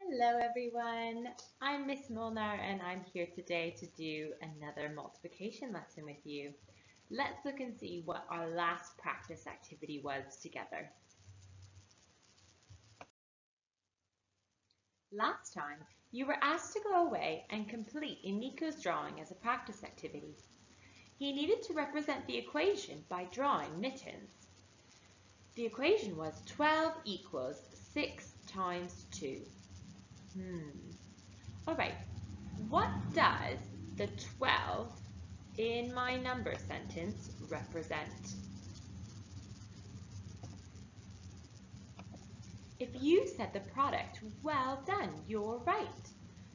Hello everyone, I'm Miss Molnar and I'm here today to do another multiplication lesson with you. Let's look and see what our last practice activity was together. Last time, you were asked to go away and complete Iniko's drawing as a practice activity. He needed to represent the equation by drawing mittens. The equation was 12 equals 6 times 2. Alright, what does the 12 in my number sentence represent? If you said the product, well done, you're right.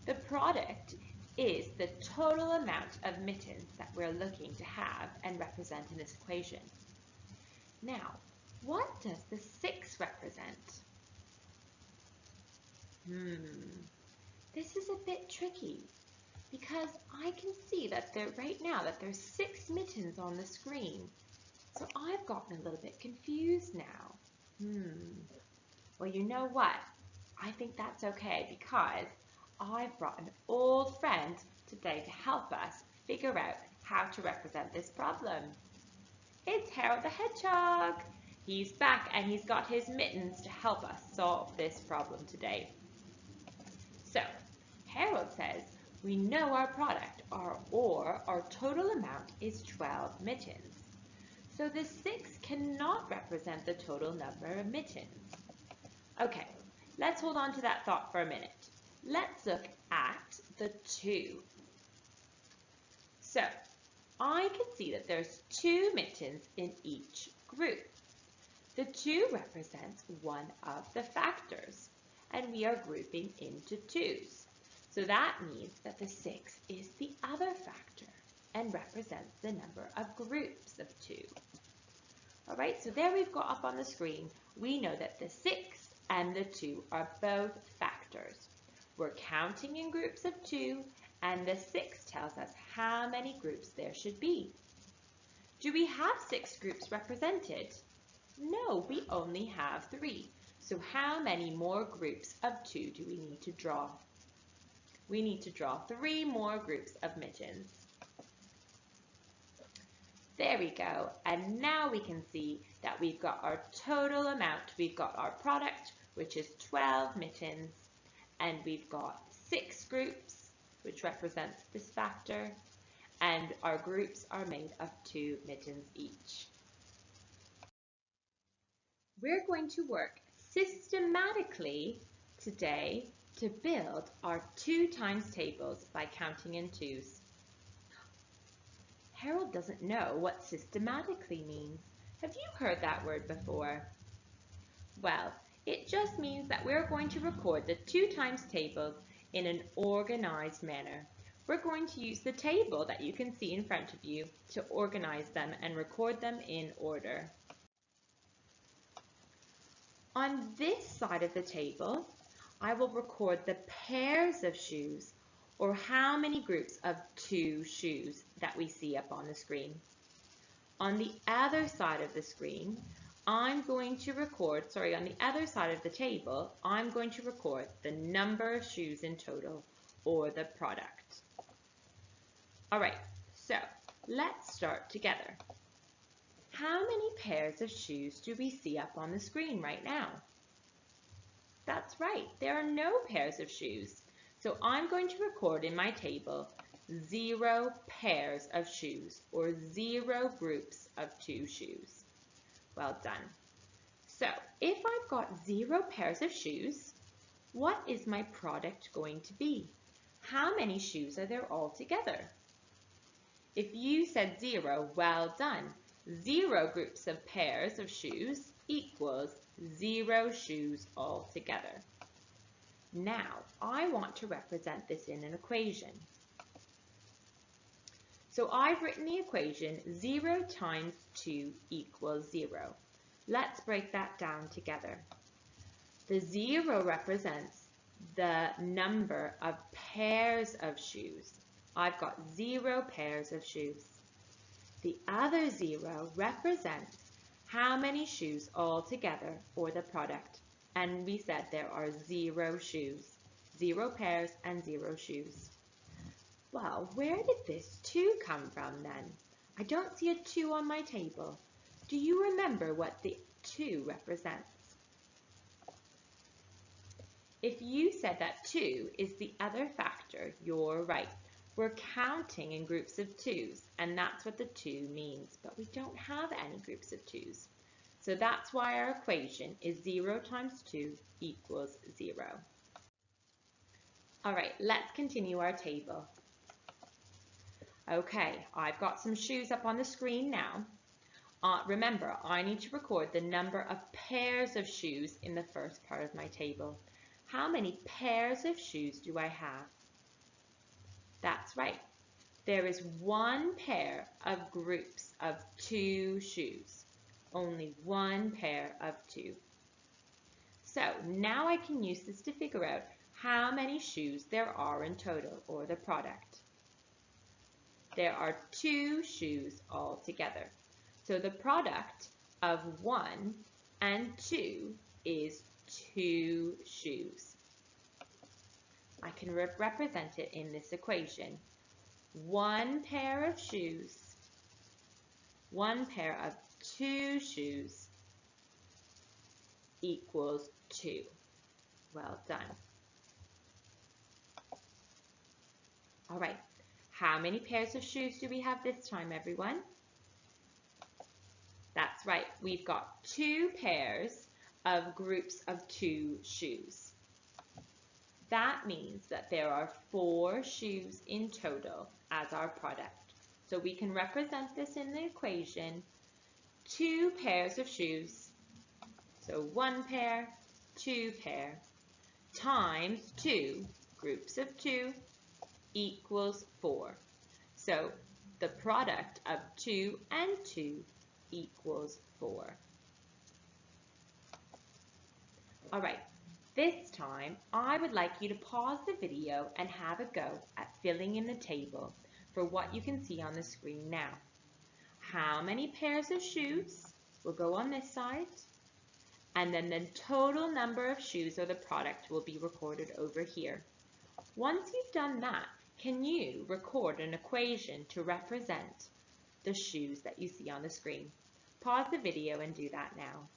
The product is the total amount of mittens that we're looking to have and represent in this equation. Now, what does the 6 represent? This is a bit tricky because I can see that right now that there's 6 mittens on the screen. So I've gotten a little bit confused now. Well, you know what? I think that's okay because I've brought an old friend today to help us figure out how to represent this problem. It's Harold the Hedgehog. He's back and he's got his mittens to help us solve this problem today. So, Harold says we know our product, our total amount is 12 mittens. So the 6 cannot represent the total number of mittens. Okay, let's hold on to that thought for a minute. Let's look at the 2. So, I can see that there's 2 mittens in each group. The 2 represents one of the factors, and we are grouping into 2s. So that means that the 6 is the other factor and represents the number of groups of 2. All right, so there we've got up on the screen, we know that the 6 and the 2 are both factors. We're counting in groups of 2, and the 6 tells us how many groups there should be. Do we have 6 groups represented? No, we only have 3. So how many more groups of 2 do we need to draw? We need to draw 3 more groups of mittens. There we go. And now we can see that we've got our total amount. We've got our product, which is 12 mittens, and we've got 6 groups, which represents this factor, and our groups are made of 2 mittens each. We're going to work systematically today to build our 2 times tables by counting in 2s. Harold doesn't know what systematically means. Have you heard that word before? Well, it just means that we're going to record the 2 times tables in an organized manner. We're going to use the table that you can see in front of you to organize them and record them in order. On this side of the table, I will record the pairs of shoes, or how many groups of 2 shoes that we see up on the screen. On the other side of the screen, on the other side of the table, I'm going to record the number of shoes in total, or the product. All right, so let's start together. How many pairs of shoes do we see up on the screen right now? That's right, there are no pairs of shoes. So I'm going to record in my table 0 pairs of shoes, or 0 groups of 2 shoes. Well done. So if I've got 0 pairs of shoes, what is my product going to be? How many shoes are there all together? If you said 0, well done. 0 groups of pairs of shoes equals 0 shoes altogether. Now, I want to represent this in an equation. So I've written the equation 0 times 2 equals 0. Let's break that down together. The 0 represents the number of pairs of shoes. I've got 0 pairs of shoes. The other 0 represents how many shoes altogether, or the product. And we said there are 0 shoes. 0 pairs and 0 shoes. Well, where did this 2 come from then? I don't see a 2 on my table. Do you remember what the 2 represents? If you said that 2 is the other factor, you're right. We're counting in groups of 2's, and that's what the 2 means, but we don't have any groups of 2's. So that's why our equation is 0 times 2 equals 0. All right, let's continue our table. Okay, I've got some shoes up on the screen now. Remember, I need to record the number of pairs of shoes in the first part of my table. How many pairs of shoes do I have? That's right. There is 1 pair of groups of 2 shoes. Only 1 pair of 2. So now I can use this to figure out how many shoes there are in total, or the product. There are 2 shoes altogether. So the product of 1 and 2 is 2 shoes. I can represent it in this equation. 1 pair of shoes, 1 pair of 2 shoes equals 2. Well done. All right, how many pairs of shoes do we have this time, everyone? That's right, we've got 2 pairs of groups of 2 shoes. That means that there are 4 shoes in total as our product. So we can represent this in the equation. 2 pairs of shoes, so 1 pair, 2 pair, times 2 groups of 2 equals 4. So the product of 2 and 2 equals 4. All right, this time I would like you to pause the video and have a go at filling in the table for what you can see on the screen now. How many pairs of shoes will go on this side? And then the total number of shoes or the product will be recorded over here. Once you've done that, can you record an equation to represent the shoes that you see on the screen? Pause the video and do that now.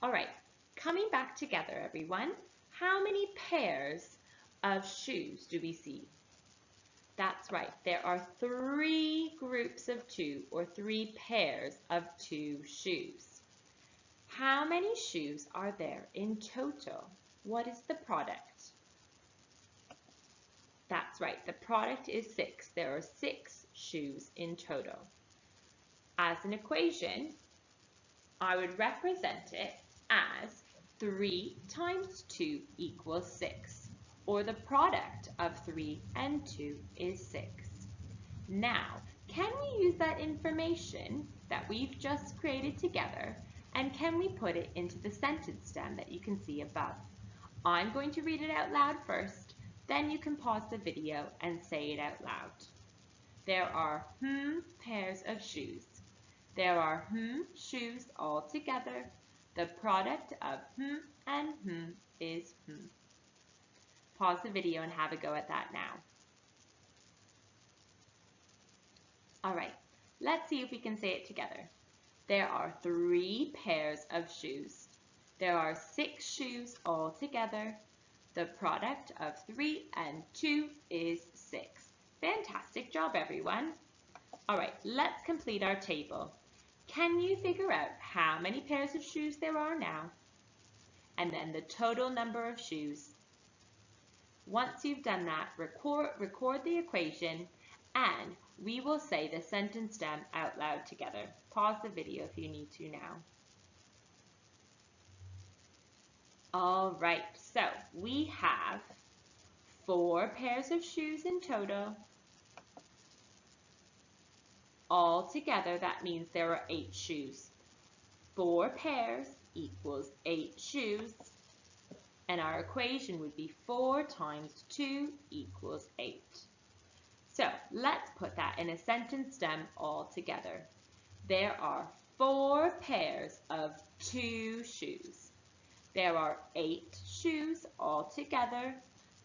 All right, coming back together, everyone, how many pairs of shoes do we see? That's right, there are 3 groups of 2 or 3 pairs of 2 shoes. How many shoes are there in total? What is the product? That's right, the product is 6. There are 6 shoes in total. As an equation, I would represent it as 3 times 2 equals 6, or the product of 3 and 2 is 6. Now, can we use that information that we've just created together, and can we put it into the sentence stem that you can see above? I'm going to read it out loud first, then you can pause the video and say it out loud. There are pairs of shoes. There are shoes all together. The product of and is . Pause the video and have a go at that now. All right, let's see if we can say it together. There are 3 pairs of shoes. There are 6 shoes all together. The product of 3 and 2 is 6. Fantastic job, everyone. All right, let's complete our table. Can you figure out how many pairs of shoes there are now? And then the total number of shoes. Once you've done that, record the equation, and we will say the sentence stem out loud together. Pause the video if you need to now. All right, so we have 4 pairs of shoes in total. All together, that means there are 8 shoes. 4 pairs equals 8 shoes. And our equation would be 4 times 2 equals 8. So let's put that in a sentence stem all together. There are 4 pairs of 2 shoes. there are 8 shoes altogether.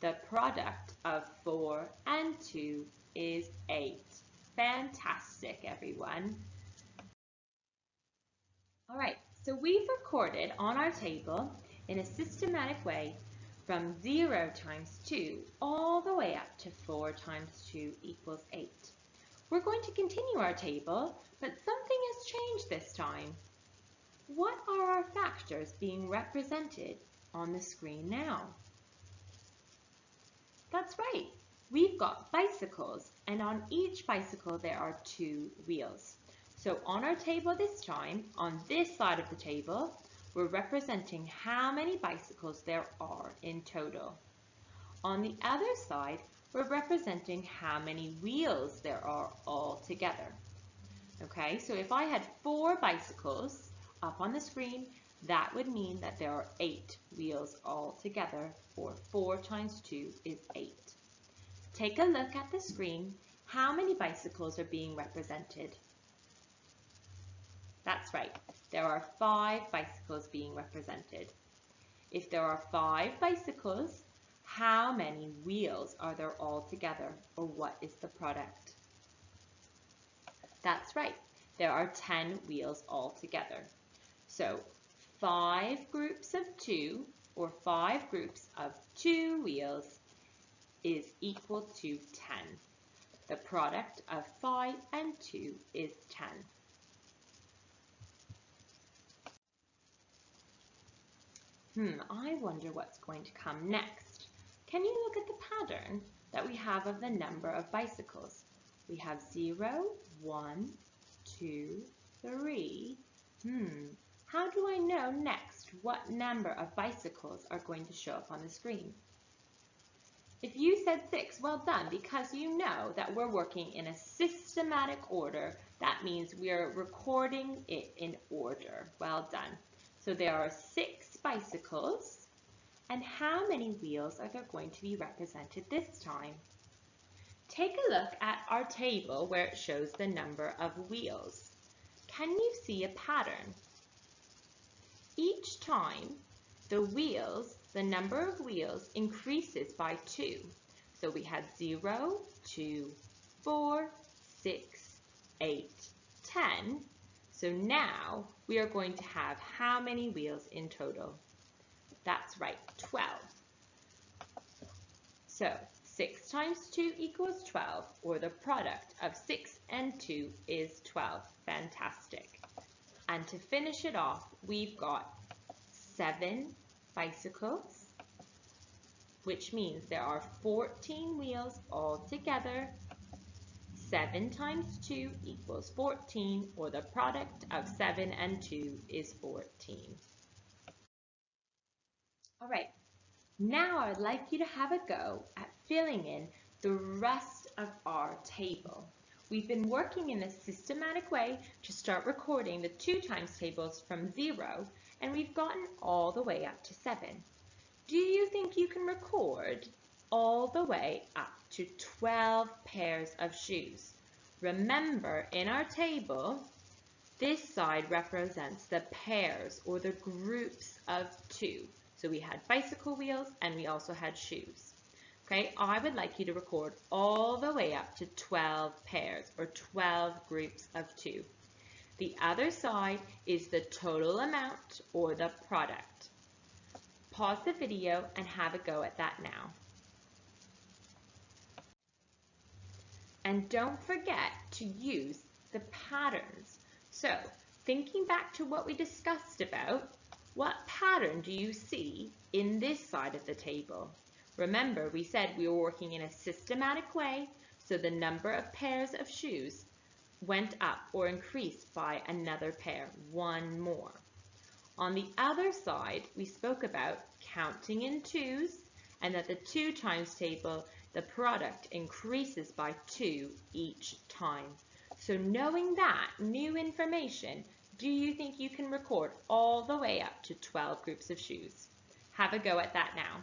The product of 4 and 2 is 8. Fantastic, everyone. All right, so we've recorded on our table in a systematic way from 0 times 2 all the way up to 4 times 2 equals 8. We're going to continue our table, but something has changed this time. What are our factors being represented on the screen now? That's right, we've got bicycles, and on each bicycle there are 2 wheels. So on our table this time, on this side of the table, we're representing how many bicycles there are in total. On the other side, we're representing how many wheels there are all together. Okay, so if I had 4 bicycles up on the screen, that would mean that there are 8 wheels all together, or 4 times 2 is 8. Take a look at the screen. How many bicycles are being represented? That's right, there are 5 bicycles being represented. If there are 5 bicycles, how many wheels are there all together, or what is the product? That's right, there are 10 wheels all together. So 5 groups of 2, or 5 groups of 2 wheels is equal to 10. The product of 5 and 2 is 10. I wonder what's going to come next. Can you look at the pattern that we have of the number of bicycles? We have 0, 1, 2, 3. How do I know next what number of bicycles are going to show up on the screen? If you said 6, well done, because you know that we're working in a systematic order. That means we're recording it in order. Well done. So there are 6 bicycles, and how many wheels are there going to be represented this time? Take a look at our table where it shows the number of wheels. Can you see a pattern? Each time the number of wheels increases by 2. So we had 0, 2, 4, 6, 8, 10. So now we are going to have how many wheels in total? That's right, 12. So 6 times 2 equals 12, or the product of 6 and 2 is 12. Fantastic. And to finish it off, we've got 7 bicycles, which means there are 14 wheels all together. 7 times 2 equals 14, or the product of 7 and 2 is 14. All right, now I'd like you to have a go at filling in the rest of our table. We've been working in a systematic way to start recording the 2 times tables from 0, and we've gotten all the way up to 7. Do you think you can record all the way up to 12 pairs of shoes? Remember, in our table, this side represents the pairs or the groups of 2. So we had bicycle wheels and we also had shoes. Okay, I would like you to record all the way up to 12 pairs or 12 groups of 2. The other side is the total amount or the product. Pause the video and have a go at that now. And don't forget to use the patterns. So, thinking back to what we discussed about, what pattern do you see in this side of the table? Remember, we said we were working in a systematic way, so the number of pairs of shoes went up or increased by another pair, one more. On the other side, we spoke about counting in 2s, and that the 2 times table, the product increases by 2 each time. So knowing that new information, do you think you can record all the way up to 12 groups of shoes? Have a go at that now.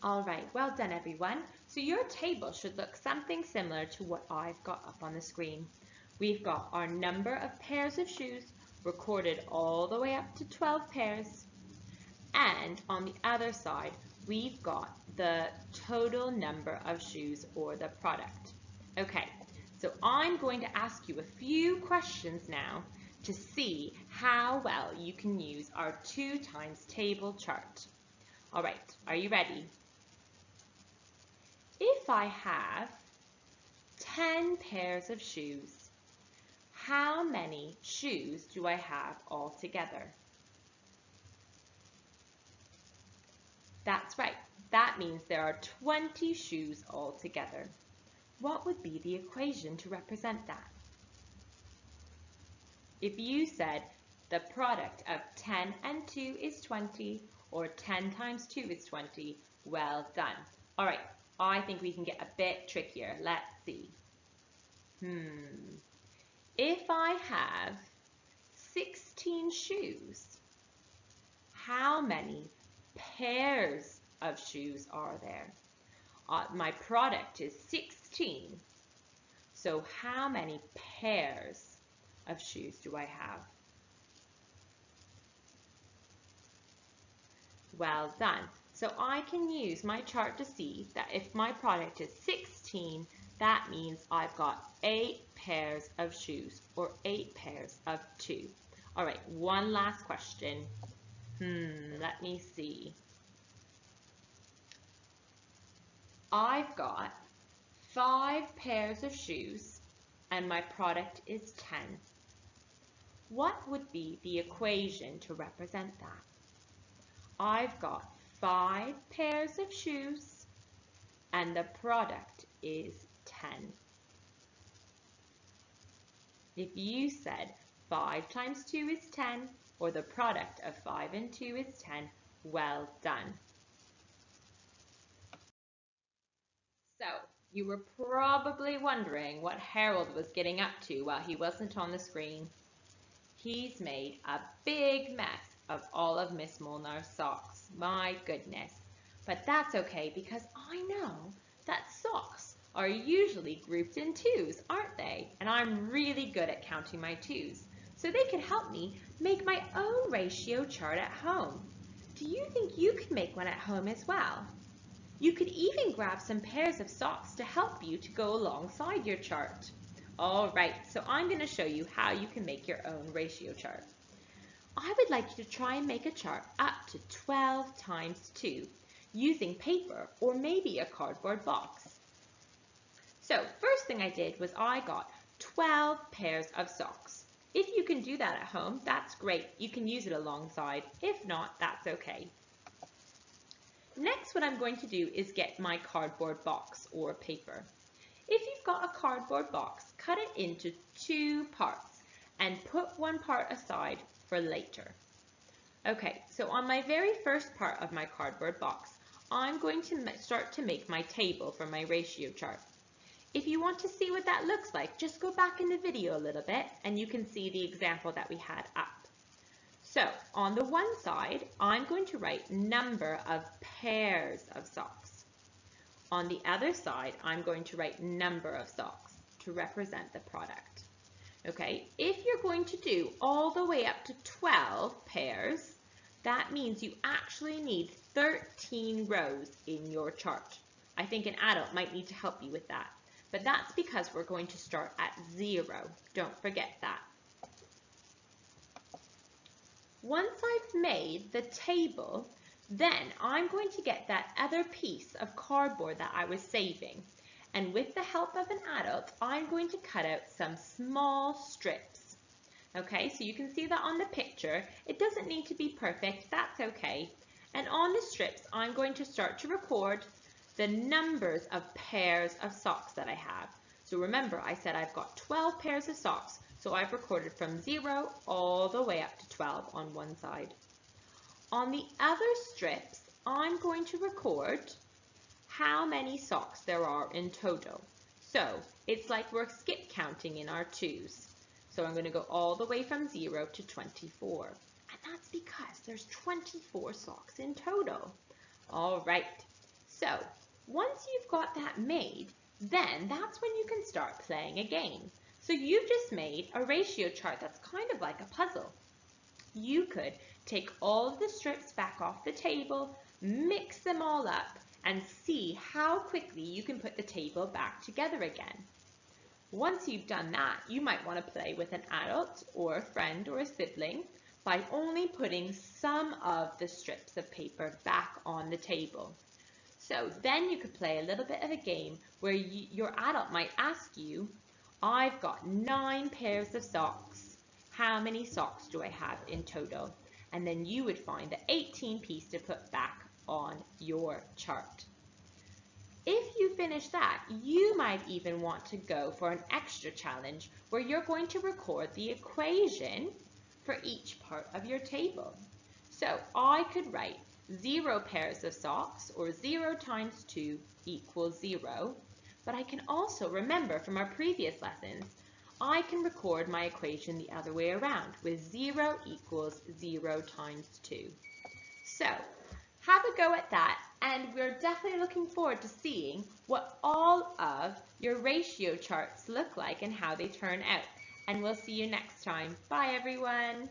All right, well done everyone. So your table should look something similar to what I've got up on the screen. we've got our number of pairs of shoes recorded all the way up to 12 pairs. And on the other side, we've got the total number of shoes or the product. Okay, so I'm going to ask you a few questions now to see how well you can use our 2 times table chart. All right, are you ready? If I have 10 pairs of shoes, how many shoes do I have altogether? That's right. That means there are 20 shoes altogether. What would be the equation to represent that? If you said the product of 10 and 2 is 20, or 10 times 2 is 20, well done. All right, I think we can get a bit trickier. Let's see. If I have 16 shoes, how many pairs of shoes are there? My product is 16. So how many pairs of shoes do I have? Well done. So I can use my chart to see that if my product is 16, that means I've got 8 pairs of shoes, or 8 pairs of 2. All right, one last question. Let me see. I've got 5 pairs of shoes and my product is 10. What would be the equation to represent that? I've got 5 pairs of shoes and the product is 10. If you said 5 times 2 is 10, or the product of 5 and 2 is 10, well done. So, you were probably wondering what Harold was getting up to while he wasn't on the screen. He's made a big mess of all of Miss Molnar's socks. My goodness. But that's okay because I know that socks are usually grouped in twos, aren't they? And I'm really good at counting my twos. So they can help me make my own ratio chart at home. Do you think you could make one at home as well? You could even grab some pairs of socks to help you to go alongside your chart. All right, so I'm going to show you how you can make your own ratio chart. I would like you to try and make a chart up to 12 times 2 using paper or maybe a cardboard box. So first thing I did was I got 12 pairs of socks. If you can do that at home, that's great. You can use it alongside. If not, that's okay. Next, what I'm going to do is get my cardboard box or paper. If you've got a cardboard box, cut it into 2 parts and put one part aside for later. Okay, so on my very first part of my cardboard box, I'm going to start to make my table for my ratio chart. If you want to see what that looks like, just go back in the video a little bit and you can see the example that we had up. So on the one side, I'm going to write number of pairs of socks. On the other side, I'm going to write number of socks to represent the product. Okay, if you're going to do all the way up to 12 pairs, that means you actually need 13 rows in your chart. I think an adult might need to help you with that. But that's because we're going to start at 0. Don't forget that. Once I've made the table, then I'm going to get that other piece of cardboard that I was saving. And with the help of an adult, I'm going to cut out some small strips. Okay, so you can see that on the picture. It doesn't need to be perfect, that's okay. And on the strips, I'm going to start to record the numbers of pairs of socks that I have. So remember, I said I've got 12 pairs of socks, so I've recorded from 0 all the way up to 12 on one side. On the other strips, I'm going to record how many socks there are in total. So it's like we're skip counting in our twos. So I'm going to go all the way from 0 to 24. And that's because there's 24 socks in total. All right. So once you've got that made, then that's when you can start playing a game. So you've just made a ratio chart that's kind of like a puzzle. You could take all of the strips back off the table, mix them all up, and see how quickly you can put the table back together again. Once you've done that, you might want to play with an adult or a friend or a sibling by only putting some of the strips of paper back on the table. So then you could play a little bit of a game where your adult might ask you, I've got 9 pairs of socks. How many socks do I have in total? And then you would find the 18 piece to put back on your chart. If you finish that, you might even want to go for an extra challenge where you're going to record the equation for each part of your table. So I could write 0 pairs of socks, or 0 times 2 equals 0. But I can also remember from our previous lessons, I can record my equation the other way around with 0 equals 0 times 2. So have a go at that, and we're definitely looking forward to seeing what all of your ratio charts look like and how they turn out. And we'll see you next time. Bye everyone!